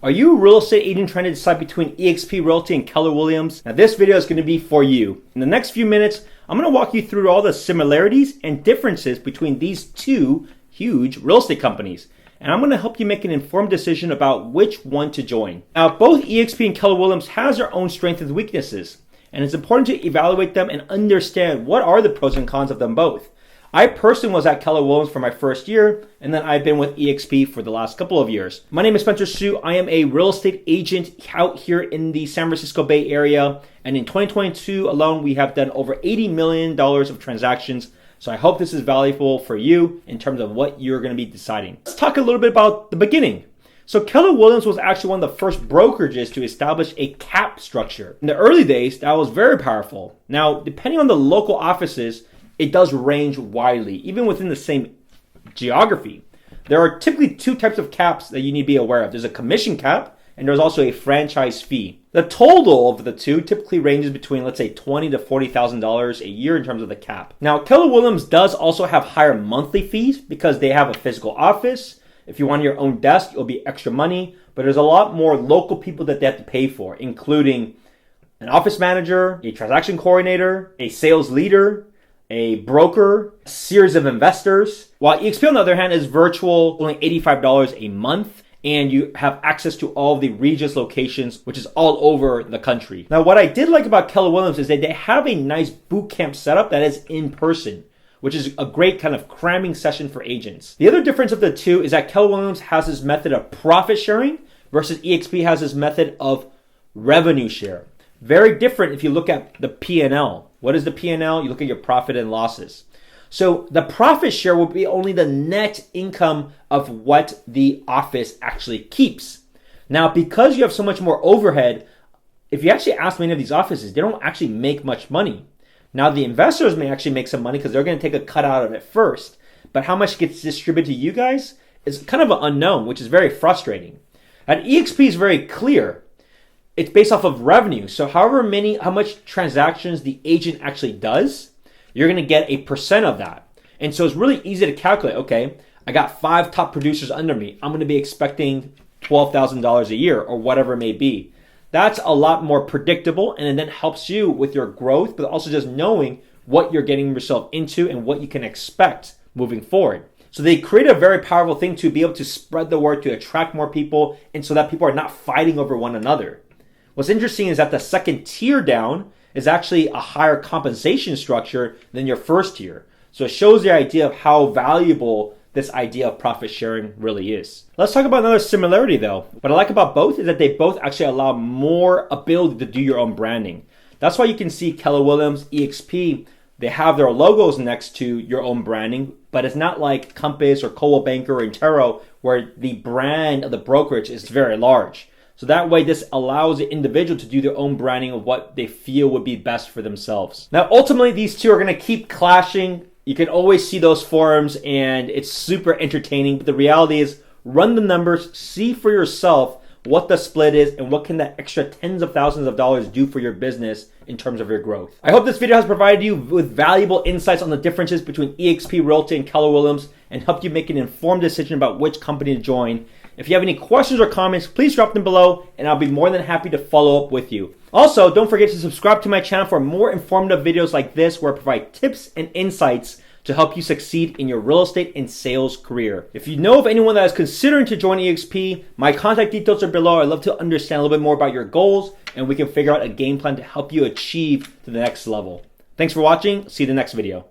Are you a real estate agent trying to decide between eXp Realty and Keller Williams? Now this video is going to be for you. In the next few minutes, I'm going to walk you through all the similarities and differences between these two huge real estate companies. And I'm going to help you make an informed decision about which one to join. Now both eXp and Keller Williams has their own strengths and weaknesses. And it's important to evaluate them and understand what are the pros and cons of them both. I personally was at Keller Williams for my first year, and then I've been with eXp for the last couple of years. My name is SPENCERHSU. I am a real estate agent out here in the San Francisco Bay Area. And in 2022 alone, we have done over $80 million of transactions. So I hope this is valuable for you in terms of what you're going to be deciding. Let's talk a little bit about the beginning. So Keller Williams was actually one of the first brokerages to establish a cap structure. In the early days, that was very powerful. Now, depending on the local offices, it does range widely, even within the same geography. There are typically two types of caps that you need to be aware of. There's a commission cap, and there's also a franchise fee. The total of the two typically ranges between, let's say, $20,000 to $40,000 a year in terms of the cap. Now, Keller Williams does also have higher monthly fees because they have a physical office. If you want your own desk, it'll be extra money, but there's a lot more local people that they have to pay for, including an office manager, a transaction coordinator, a sales leader, a broker, a series of investors. While eXp, on the other hand, is virtual, only $85 a month, and you have access to all of the REGUS locations, which is all over the country. Now, what I did like about Keller Williams is that they have a nice boot camp setup that is in person, which is a great kind of cramming session for agents. The other difference of the two is that Keller Williams has this method of profit sharing versus eXp has this method of revenue share. Very different if you look at the P&L. What is the P&L? You look at your profit and losses. So the profit share will be only the net income of what the office actually keeps. Now, because you have so much more overhead, if you actually ask many of these offices, they don't actually make much money. Now, the investors may actually make some money because they're going to take a cut out of it first. But how much gets distributed to you guys is kind of an unknown, which is very frustrating. At eXp is very clear. It's based off of revenue. So how much transactions the agent actually does, you're going to get a percent of that. And so it's really easy to calculate. Okay, I got 5 top producers under me. I'm going to be expecting $12,000 a year or whatever it may be. That's a lot more predictable, and it then helps you with your growth, but also just knowing what you're getting yourself into and what you can expect moving forward. So they create a very powerful thing to be able to spread the word, to attract more people, and so that people are not fighting over one another. What's interesting is that the second tier down is actually a higher compensation structure than your first tier. So it shows the idea of how valuable this idea of profit sharing really is. Let's talk about another similarity though. What I like about both is that they both actually allow more ability to do your own branding. That's why you can see Keller Williams, eXp, they have their logos next to your own branding, but it's not like Compass or Coldwell Banker or Intero where the brand of the brokerage is very large. So that way, this allows the individual to do their own branding of what they feel would be best for themselves. Now, ultimately, these two are going to keep clashing. You can always see those forums, and it's super entertaining. But the reality is, run the numbers, see for yourself what the split is, and what can that extra tens of thousands of dollars do for your business in terms of your growth. I hope this video has provided you with valuable insights on the differences between eXp Realty and Keller Williams and helped you make an informed decision about which company to join. If you have any questions or comments, please drop them below and I'll be more than happy to follow up with you. Also, don't forget to subscribe to my channel for more informative videos like this where I provide tips and insights to help you succeed in your real estate and sales career. If you know of anyone that is considering to join eXp, my contact details are below. I'd love to understand a little bit more about your goals and we can figure out a game plan to help you achieve to the next level. Thanks for watching. See you in the next video.